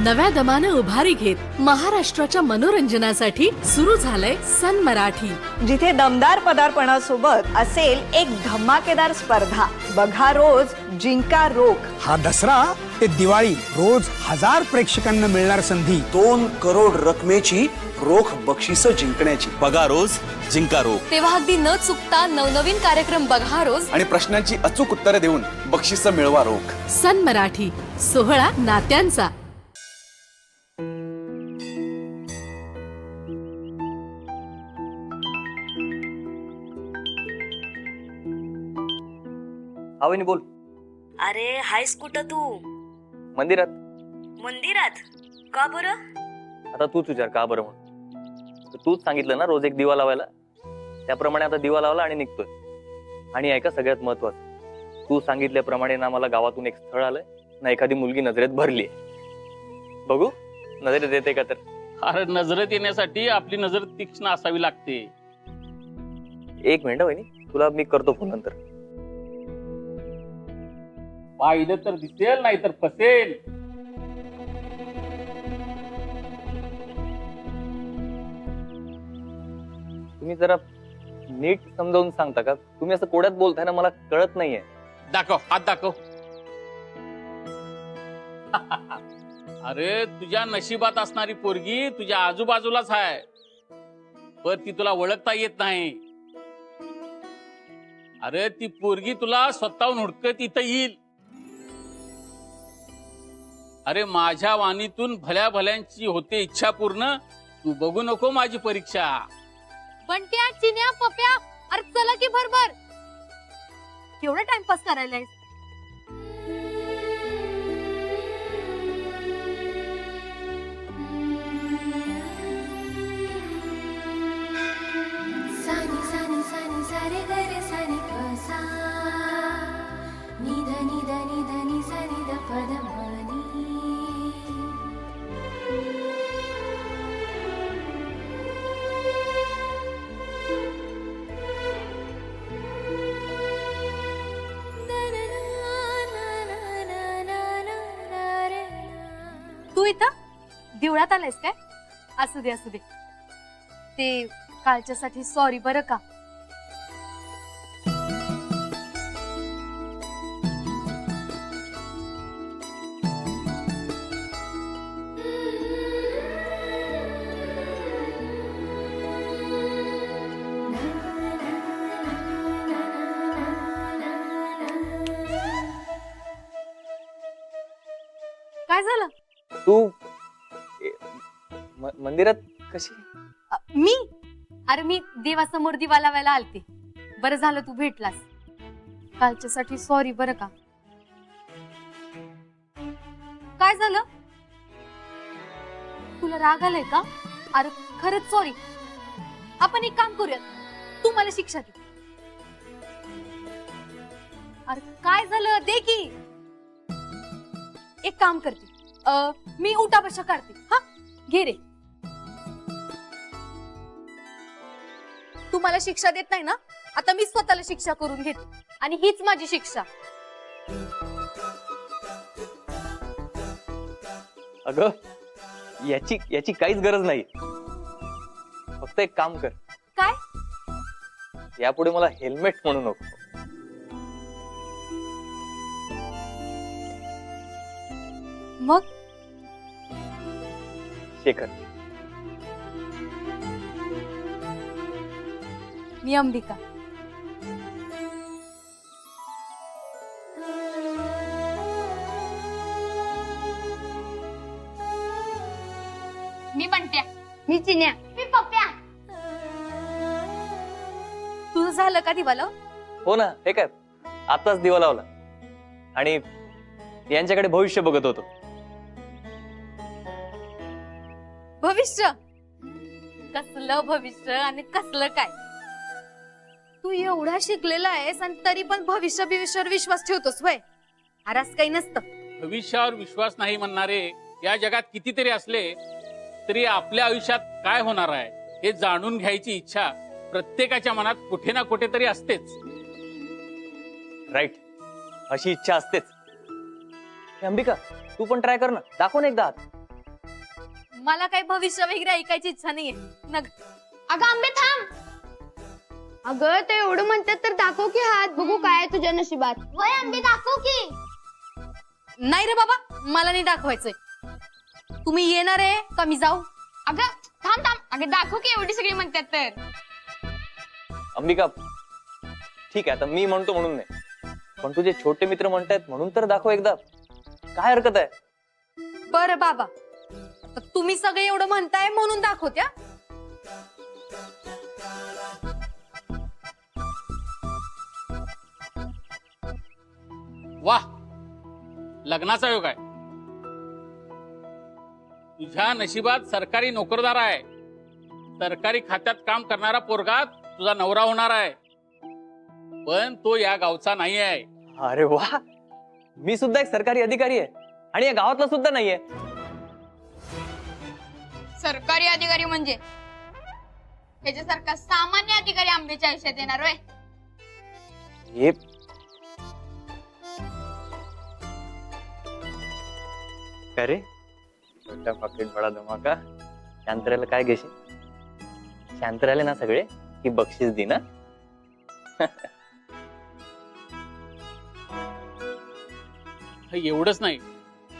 नव्या दमानं उभारी घेत महाराष्ट्राच्या मनोरंजनासाठी सुरू झालंय सन मराठी, जिथे दमदार पदार्पणासोबत असेल एक धमाकेदार स्पर्धा. बघा रोज जिंका रोख. हा दसरा ते दिवाळी रोज 1000 प्रेक्षकांना मिळणार संधी. 2 करोड रकमेची रोख बक्षिसं जिंकण्याची. बघा रोज जिंका रोख. तेव्हा अगदी न चुकता नवनवीन कार्यक्रम बघा रोज आणि प्रश्नांची अचूक उत्तरे देऊन बक्षिसं मिळवा रोख. सन मराठी, सोहळा नात्यांचा. आवनी बोल. अरे हायस कुठं तू? मंदिरात. मंदिरात? का बरं? आता तूच विचार का बरं म्हणून. तूच सांगितलं ना रोज एक दिवा लावायला, त्याप्रमाणे आता दिवा लावला आणि निघतोय. आणि ऐका सगळ्यात महत्वाचं, तू सांगितल्याप्रमाणे ना मला गावातून एक स्थळ आलंय ना एखादी मुलगी नजरेत भरली. बघू नजरेत येते का तर. अरे नजरेत येण्यासाठी आपली नजर तीक्ष्ण असावी लागते. एक मिनिट वहिनी, तुला मी करतो फोन नंतर. पाहिलं तर दिसेल नाही तर फसेल. तुम्ही जरा नीट समजावून सांगता का? तुम्ही असं कोड्यात बोलताय ना, मला कळत नाहीये. दाखव, हात दाखव. अरे तुझ्या नशिबात असणारी पोरगी तुझ्या आजूबाजूलाच आहे, पण ती तुला ओळखता येत नाही. अरे ती पोरगी तुला स्वतःहून हुडकत इथं येईल. अरे माझ्या वाणीतून भल्या भल्यांची होते इच्छा पूर्ण. तू बघू नको माझी परीक्षा. बंट्या, चिन्या, पप्या, अरे चला की भरभर. केवढा टाइमपास करायलाय? सानी सानी सानी सारे गरे सानी कसा निध निध निध नि सानी द पद मनी. तू इथं दिवळात आलायस काय? असू दे असू दे. ते कालच्यासाठी सॉरी बरं का. काय झालं? तू मंदिरात कशी? मी? अरे मी देवासमोर दिवा लावायला आलते. बरं झालं तू भेटलास. कालच्यासाठी सॉरी बरं का. काय झालं? तुला राग आलाय का? अरे खरंच सॉरी. आपण एक काम करूयात, तू मला शिक्षा दे. अरे काय झालं दे की. एक काम करते, मी उठा बशा काढते. हा घे रे. तू मला शिक्षा देत नाही ना, आता मी स्वतःला शिक्षा करून घेते आणि हीच माझी शिक्षा. अगं याची काहीच गरज नाही. फक्त एक काम कर. काय? यापुढे मला हेल्मेट म्हणू नको. मग शेखर. मी अंबिका. मी बंट्या. मी चिन्या. मी पप्या. तुझं झालं का दिवाला? हो ना, हे काय आताच दिवा लावला आणि यांच्याकडे भविष्य बघत होतो. भविष्य? कसलं भविष्य आणि कसलं काय? तू एवढा शिकलेला आहेस आणि तरी पण भविष्य भविष्यावर विश्वास ठेवतोस वय? अरास काही नसतं. भविष्यावर विश्वास नाही म्हणणारे या जगात कितीतरी असले तरी आपल्या आयुष्यात काय होणार आहे हे जाणून घ्यायची इच्छा प्रत्येकाच्या मनात कुठे ना कुठेतरी असतेच. राईट, अशी इच्छा असतेच. अंबिका तू पण ट्राय कर ना, दाखव ना एकदा हात. मला काही भविष्य वगैरे ऐकायची इच्छा नाहीये नग. अगं आंबे थांब. अगं ते एवढं म्हणतात तर दाखव की हात बघू काय आहे तुझ्या नशिबात. वय आंबे दाखव की. नाही रे बाबा, मला नाही दाखवायचंय. तुम्ही येणार आहे का मी जाऊ? अगं थांब थांब. अगं दाखव की एवढी सगळी म्हणतात तर. अंबिका, ठीक आहे, आता मी म्हणतो म्हणून नाही, पण तुझे छोटे मित्र म्हणतायत म्हणून तर दाखव एकदा. काय हरकत आहे? बरं बाबा, आता तुम्ही सगळे एवढं म्हणताय म्हणून दाखवत्या. वाह, लग्नाचा योग आहे. तुझ्या नशिबात सरकारी नोकरदार आहे. सरकारी खात्यात काम करणारा पोरगा तुझा नवरा होणार आहे. पण तो या गावचा नाही आहे. अरे वा, मी सुद्धा एक सरकारी अधिकारी आहे आणि या गावातला सुद्धा नाहीये. सरकारी अधिकारी म्हणजे त्याच्यासारखा सामान्य अधिकारी आंब्याच्या आयुष्यात येणार होय. हे काय रे, छोटा पाकिट बडा धमाका. शांतराला काय घेशील? शांतराले ना सगळे की बक्षीस दे ना. हे एवढंच नाही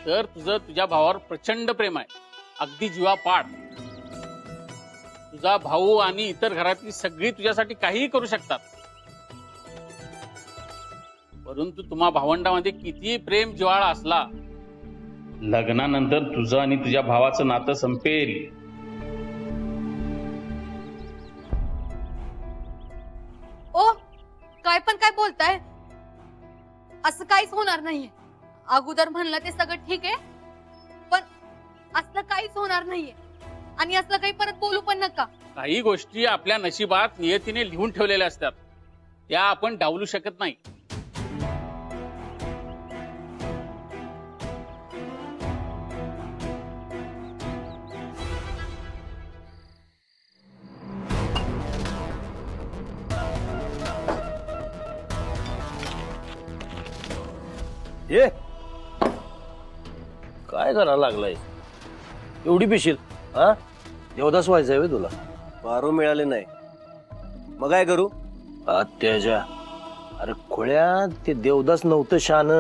तर तुझं तुझ्या भावावर प्रचंड प्रेम आहे, अगदी जीवापाड. तुझा भाऊ आणि इतर घरातली सगळी तुझ्यासाठी काहीही करू शकतात. परंतु तुम्हा भावंडामध्ये कितीही प्रेम जिव्हाळा असला, लग्नानंतर तुझं आणि तुझ्या भावाचं नातं संपेल. ओ, काय बोलताय? असं काहीच होणार नाहीये. अगोदर म्हणलं ते सगळं ठीक आहे, पण असलं काहीच होणार नाहीये. आणि असलं काही परत बोलू पण नका. काही गोष्टी आपल्या नशिबात नियतीने लिहून ठेवलेल्या असतात, त्या आपण डावलू शकत नाही. ये काय करायला लागलाय? एवढी पिशील? हा, देवदास व्हायचंय वे तुला? बारो मिळाले नाही, मग काय करू? त्याच्या अरे खोळ्या, ते देवदास नव्हतं शान,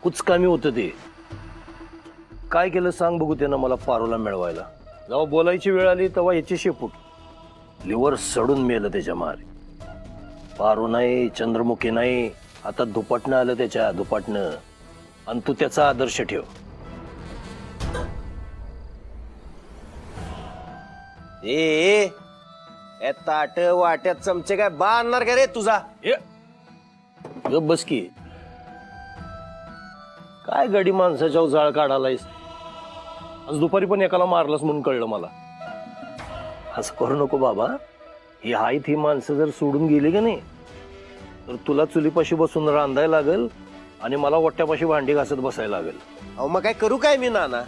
कुचकामी होतं ते. काय केलं सांग बघू त्यानं मला पारोला मिळवायला. जेव्हा बोलायची वेळ आली तेव्हा याची शेपूट लिव्हर सडून मेलं त्याच्या मारे. पारो नाही, चंद्रमुखी नाही, आता दुपाटणं आलं त्याच्या दुपाटणं. आणि तू त्याचा आदर्श ठेव. ए ताट वाट्यात चमचे काय बा आणणार का रे तुझा? गप बस की. काय गडी माणसाच्या जाळ काढालायस? आज दुपारी पण एकाला मारलंस म्हणून कळलं मला. असं करू नको बाबा. ही हायत ही माणसं जर सोडून गेली का नाही तर तुला चुलीपाशी बसून रांधायला लागल आणि मला वट्ट्यापाशी भांडी घासत बसायला लागेल. अहो मग काय करू काय मी नाना?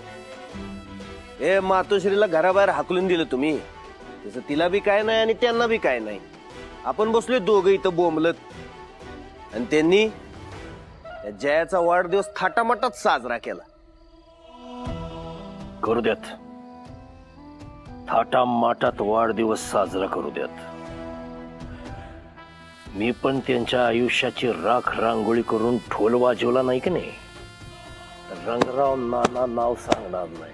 ए मातोश्रीला घराबाहेर हाकलून दिलं तुम्ही, तसं तिला बी काय नाही आणि त्यांना बी काय नाही. आपण बसलोय दोघं इथं बोंबलत, आणि त्यांनी त्या जयाचा वाढदिवस थाटामाटात साजरा केला. करू द्यात, थाटा माटात वाढदिवस साजरा करू द्यात. मी पण त्यांच्या आयुष्याची राख रांगोळी करून ढोल वाजवला नाही की नाही तर रंगराव नाना नाव सांगणार नाही.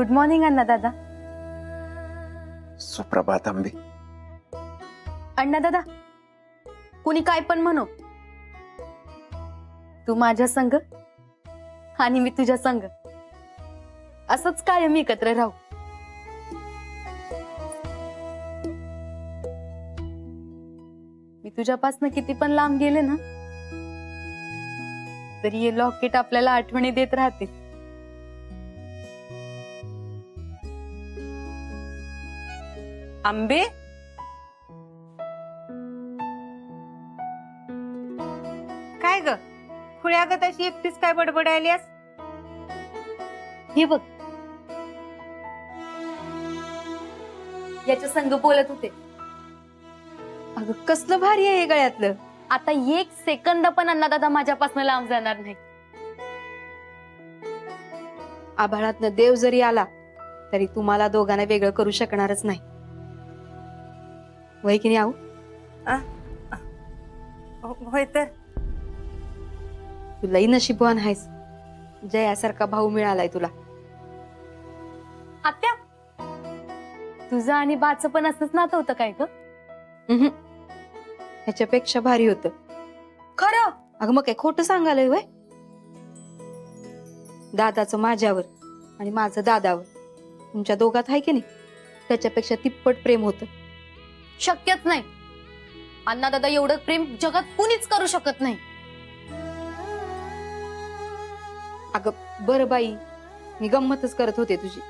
गुड मॉर्निंग अण्णा दादा. सुप्रभात आंबे. अण्णा दादा, कुणी काय पण म्हणो, तू माझ्या संग आणि मी तुझ्या संग असंच कायम एकत्र राहू. मी तुझ्यापासून किती पण लांब गेले ना तरी हे लॉकेट आपल्याला आठवणी देत राहते. आंबे, काय ग खुळ्यागत अशी एकटीच काय बडबडायलीस? हे बघ, याच्या संग बोलत होते. अगं कसलं भारी आहे हे गळ्यातलं. आता एक सेकंद पण अण्णादादा माझ्यापासून लांब जाणार नाही. आभाळातनं देव जरी आला तरी तुम्हाला दोघांना वेगळं करू शकणारच नाही. वय की नाही आऊ? होय तर. तू लई नशीबवान आहेस, जयासारखा भाऊ मिळालाय तुला. आत्या, तुझं आणि बाचं पण असंच नातं होतं काय ग? ह्याच्यापेक्षा भारी होतं. खरं? अगं मग काय खोटं सांगायलंय वय? दादाचं माझ्यावर आणि माझं दादावर तुमच्या दोघात आहे की नाही, त्याच्यापेक्षा तिप्पट प्रेम होतं. शक्यच नाही. अण्णा दादा एवढं प्रेम जगात कुणीच करू शकत नाही. अगं बरं बाई, मी गंमतच करत होते तुझी.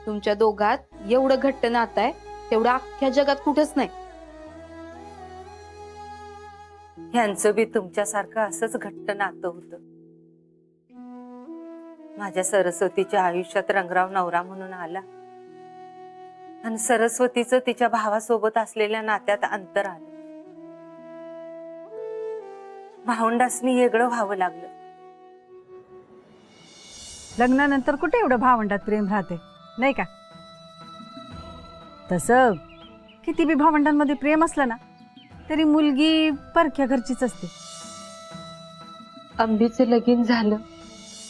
तुमच्या दोघात एवढं घट्ट नातं आहे तेवढं अख्ख्या जगात कुठंच नाही. ह्यांचं बी तुमच्यासारखं असंच घट्ट नातं होतं. माझ्या सरस्वतीच्या आयुष्यात रंगराव नवरा म्हणून आला आणि सरस्वतीचं तिच्या भावासोबत असलेल्या नात्यात अंतर आलं. भावंडासनी वेगळं व्हावं लागलं. लग्नानंतर कुठे एवढं भावंडात प्रेम राहते नाही का? तसं किती बी भावंडांमध्ये प्रेम असलं ना तरी मुलगी परक्या घरचीच असते. अंबीचं लगीन झालं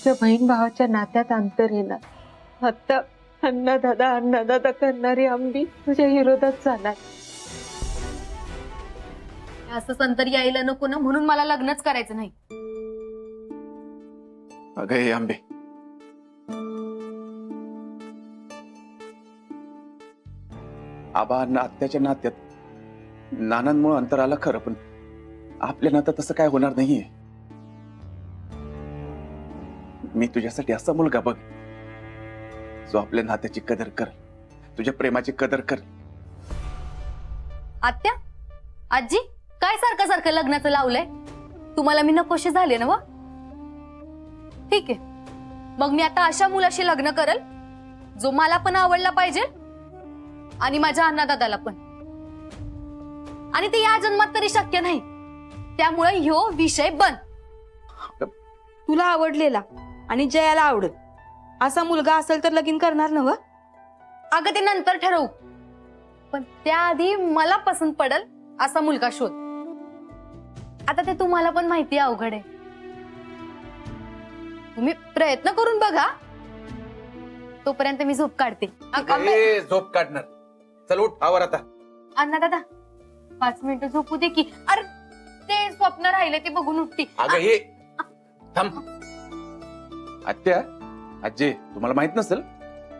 तर बहीण भावाच्या नात्यात अंतर येणार. आता अन्नदादा करणारी अंबी तुझ्या विरोधात जाणार. असं अंतर यायला नको ना, म्हणून मला लग्नच करायचं नाही. अगं हे आंबे, आबा आणि आत्याच्या नात्यात नानांमुळे अंतर आलं खरं, पण आपल्या नात्यात तसं काय होणार नाहीये. मी तुझ्यासाठी असा मुलगा बघ जो आपल्या नात्याची कदर कर, तुझ्या प्रेमाची कदर कर. आत्या, आजी, काय सारखं सारखं लग्नाचं लावलंय? तुम्हाला मी नकोशी झाले ना? व ठीक आहे, मग मी आता अशा मुलाशी लग्न करल जो मला पण आवडला पाहिजे आणि माझ्या अन्नदादाला पण. आणि ते या जन्मात तरी शक्य नाही. त्यामुळे ह्यो विषय बंद. तुला आवडलेला आणि जयाला आवडत असा मुलगा असेल तर लगीन करणार ना? व अगं ते नंतर ठरवू, पण त्याआधी मला पसंत पडल असा मुलगा शोध. आता ते तुम्हाला पण माहिती अवघड आहे. तुम्ही प्रयत्न करून बघा, तोपर्यंत मी झोप काढते. झोप काढणार? चल उठ, आवर आता. अण्णा दादा 5 मिनिटं झोपू दे की. अरे ते स्वप्न राहिले ते बघून उठती. अगं हे थांब. आत्या, आजी, तुम्हाला माहित नसेल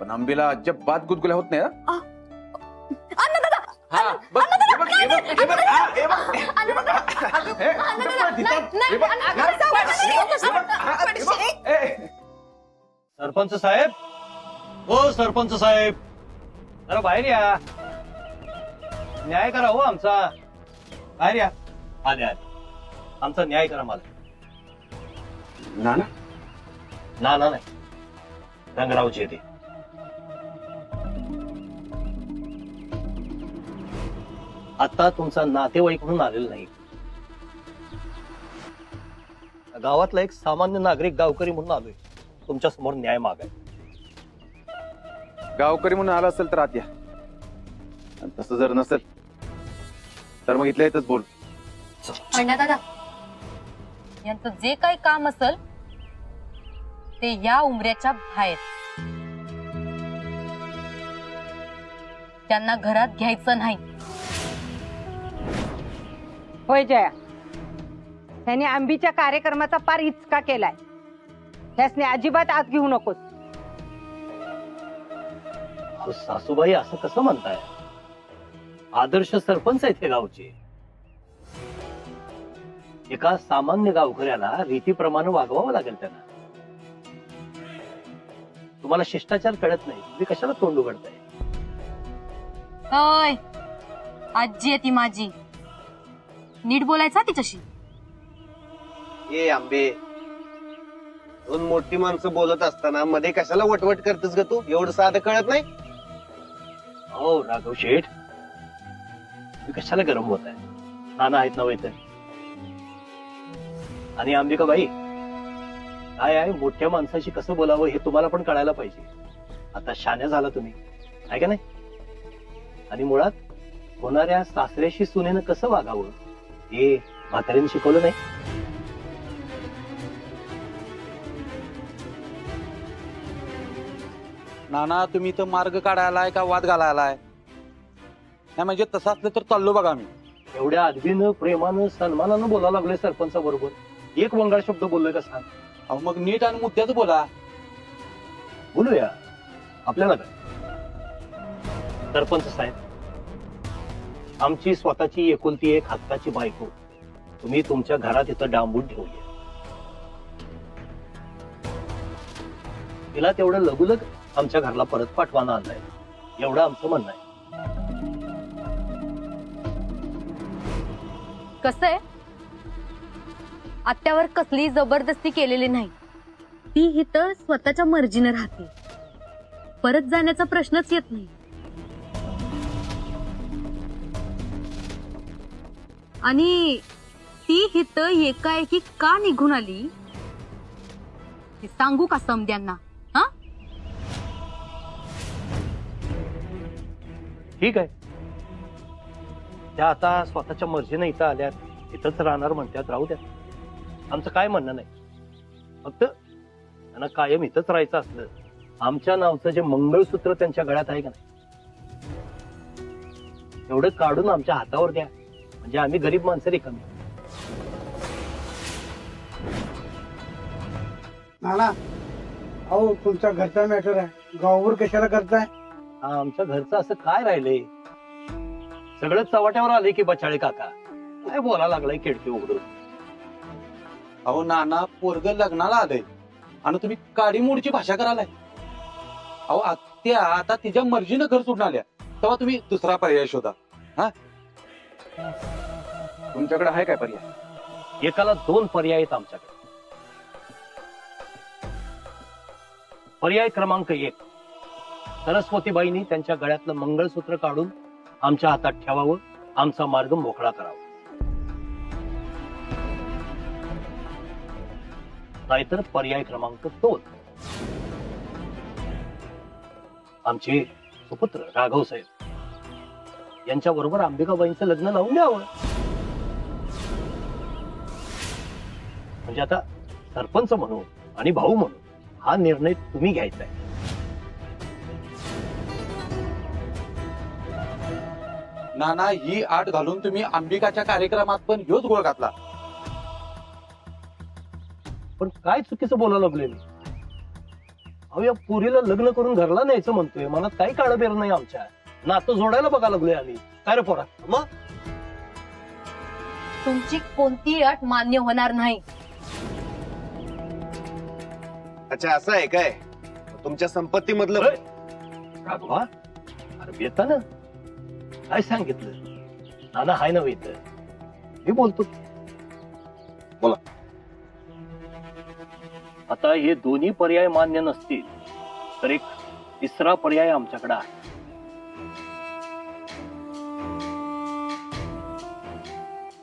पण आंबीला अजिबात गुदगुल्या होत नाही. अण्णा दादा, हा बघ, हे बघ, हे बघ, हे बघ, हा, हे बघ, हे बघ, हे बघ, हे बघ. सरपंच साहेब, हो सरपंच साहेब, जरा बाहेर या. न्याय करा हो आमचा. बाहेर या. आले आले, आमचा न्याय करा मला. नाना ना नाही, रंगरावची येते. आता तुमचा नातेवाईक म्हणून आलेला नाही, गावातला एक सामान्य नागरिक गावकरी म्हणून आलोय तुमच्या समोर न्याय मागाय. गावकरी म्हणून आला असेल तर आत या, आणि तसं जर नसेल तर मग इथल्या इथंच बोल. अण्णा दादा, यांचं जे काही काम असेल ते या उमऱ्याच्या बाहेर. त्यांना घरात घ्यायचं नाही. होय जया, त्याने आंबीच्या कार्यक्रमाचा पार इचका केलाय. त्यासने अजिबात आत घेऊ नकोस. अहो, सासूबाई असं कसं म्हणताय? आदर्श सरपंच आहेत हे गावचे. एका सामान्य गावकऱ्याला रीतीप्रमाणे वागवावं लागेल त्यांना. तुम्हाला शिष्टाचार कळत नाही, तुम्ही कशाला तोंड उघडताय? होय, आजी आहे ती माझी, नीट बोलायचा तिच्याशी. ए आंबे, दोन मोठी माणसं बोलत असताना मध्ये कशाला वटवट करतेस ग तू? एवढं साधं कळत नाही? हो राघव शेठ, तुम्ही कशाला गरम होत आहे? नाना आहेत नव्हे तर. आणि अंबिकाबाई, काय आहे, मोठ्या माणसाशी कसं बोलावं हे तुम्हाला पण कळायला पाहिजे. आता शाण्या झाला तुम्ही, आहे का नाही? आणि मुळात होणाऱ्या सासऱ्याशी सुनेनं कसं वागावं हे म्हातारीने शिकवलं नाही. नाना, तुम्ही इथं मार्ग काढायलाय का वाद घालायलाय? नाही म्हणजे तसं असलं तर चाललो बघा मी. एवढ्या आदबीनं, प्रेमानं, सन्मानानं बोलायला लागलोय सरपंचाबरोबर. एक वंगाळ शब्द बोललोय का सांग? अहो मग नीट आणि मुद्द्याच बोला. बोलूया, आपल्याला काय. सरपंच साहेब, आमची स्वतःची एकुलती एक हक्काची बायको तुम्ही तुमच्या घरात इथं डांबून ठेवली. तिला तेवढं लगुलग आमच्या घरला परत पाठवाना आणलंय, एवढं आमचं म्हणणं आहे. कसं आहे, आत्यावर कसली जबरदस्ती केलेली नाही. ती इथं स्वतःच्या मर्जीने राहते, परत जाण्याचा प्रश्नच येत नाही. आणि ती इथं एकाएकी का निघून आली हे सांगू का समद्यांना? हा, ठीक आहे, त्या आता स्वतःच्या मर्जीने इथं आल्यात, इथंच राहणार म्हणतात, राहू द्या. आमचं काय म्हणणं नाही. फक्त त्यांना कायम इथंच राहायचं असलं, आमच्या नावचं जे मंगळसूत्र त्यांच्या गळ्यात आहे का नाही, एवढं काढून आमच्या हातावर द्या, म्हणजे आम्ही गरीब माणसं रिकामी. नाना, अहो तुमचा घरचा मॅटर आहे, गावावर कशाला करताय? आमच्या घरचं असं काय राहिलंय? सगळं चव्हाट्यावर आले की बचाळे काका काय बोला लागलाय खिडकी उघडून. अहो नाना, पोरग लग्नाला आलंय आणि तुम्ही काडी मोडची भाषा करायलाय. अहो आत्या आता तिच्या मर्जीनं घर सोडून आल्या, तेव्हा तुम्ही दुसरा पर्याय शोधा. हा, तुमच्याकडे आहे काय पर्याय? एकाला दोन पर्याय आहेत आमच्याकडे. पर्याय क्रमांक 1, सरस्वतीबाईंनी त्यांच्या गळ्यातलं मंगळसूत्र काढून आमच्या हातात ठेवावं, आमचा मार्ग मोकळा करावा. नाहीतर पर्याय क्रमांक 2, आमचे सुपुत्र राघव साहेब यांच्या बरोबर अंबिकाबाईंचं लग्न लावून द्यावं. म्हणजे आता सरपंच म्हणून आणि भाऊ म्हणून हा निर्णय तुम्ही घ्यायचा आहे. नाना, ही आट घालून तुम्ही अंबिकाच्या कार्यक्रमात पण ह्योच गोळ घातला. पण काय चुकीचं बोलायला लागले मी? अहो या पुरीला लग्न करून घरला न्यायचं म्हणतोय, मनात काही काळं बेर नाही. आमच्या नातं जोडायला बघा लागलोय आम्ही. काय रे पोरा? मग तुमची कोणतीही अट मान्य होणार नाही. अच्छा, असं आहे काय? तुमच्या संपत्तीमधलं राघवा, अरे बेता ना, काय सांगितलं? नाना हाय नव्हे इथं, मी बोलतो. बोला. आता हे दोन्ही पर्याय मान्य नसतील तर एक तिसरा पर्याय आमच्याकडे आहे.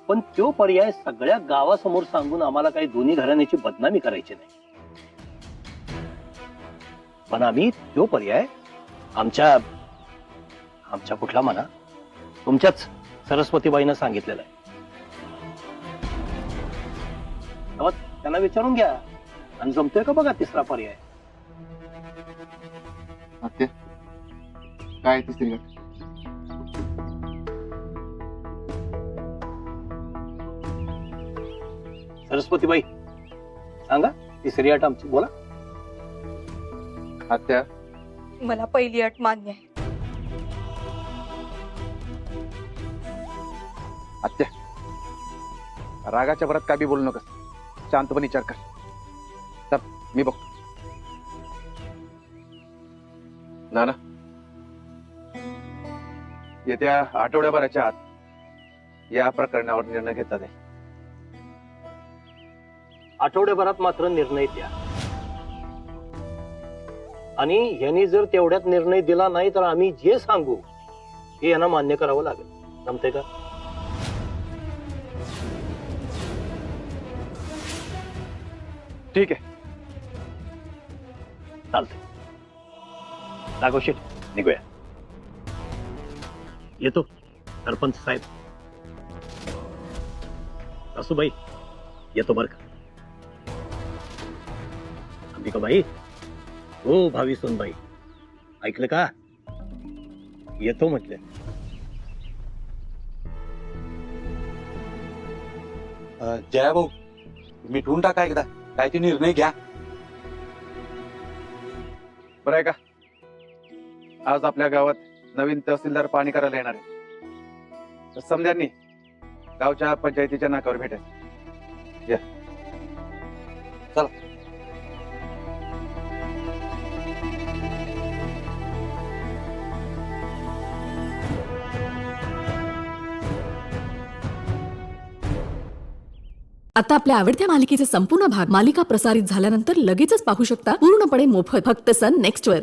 पण तो पर्याय सगळ्या गावासमोर सांगून आम्हाला काही दोन्ही घराण्याची बदनामी करायची नाही. पण आम्ही तो पर्याय आमच्या कुठला म्हणा, तुमच्याच सरस्वतीबाईंना सांगितलेलं आहे. तेव्हा त्यांना विचारून घ्या आणि जमतोय का बघा तिसरा पर्याय. काय तिसरी सरस्वतीबाई सांगा तिसरी अट आमची बोला. आत्या मला पहिली अट मान्य आहे. आत्या रागाच्या भरात काय बी बोलू नकस, शांतपणे विचार कर. चल मी बघतो. नाना येत्या आठवड्याभराच्या आत या प्रकरणावर निर्णय घेतात आहे. आठवड्याभरात मात्र निर्णय द्या आणि यांनी जर तेवढ्यात निर्णय दिला नाही तर आम्ही जे सांगू हे यांना मान्य करावं लागेल. जमतंय का? ठीक आहे. चालतंय. राघव शेठ निघूया. येतो सरपंच साहेब. सासूबाई येतो बर का. अंबिकाबाई हो भावी सोनबाई ऐकलं का? येतो म्हटलं. जया भाऊ मिटवून टाका एकदा, काय ते निर्णय घ्या. बरं आहे का, आज आपल्या गावात नवीन तहसीलदार पाणी करायला येणार आहे. तर समजांनी गावच्या पंचायतीच्या नाकावर भेटायचं. या चला. आता आपल्या आवडत्या मालिकेचे संपूर्ण भाग मालिका प्रसारित झाल्यानंतर लगेचच पाहू शकता पूर्णपणे मोफत फक्त सन नेक्स्ट वर.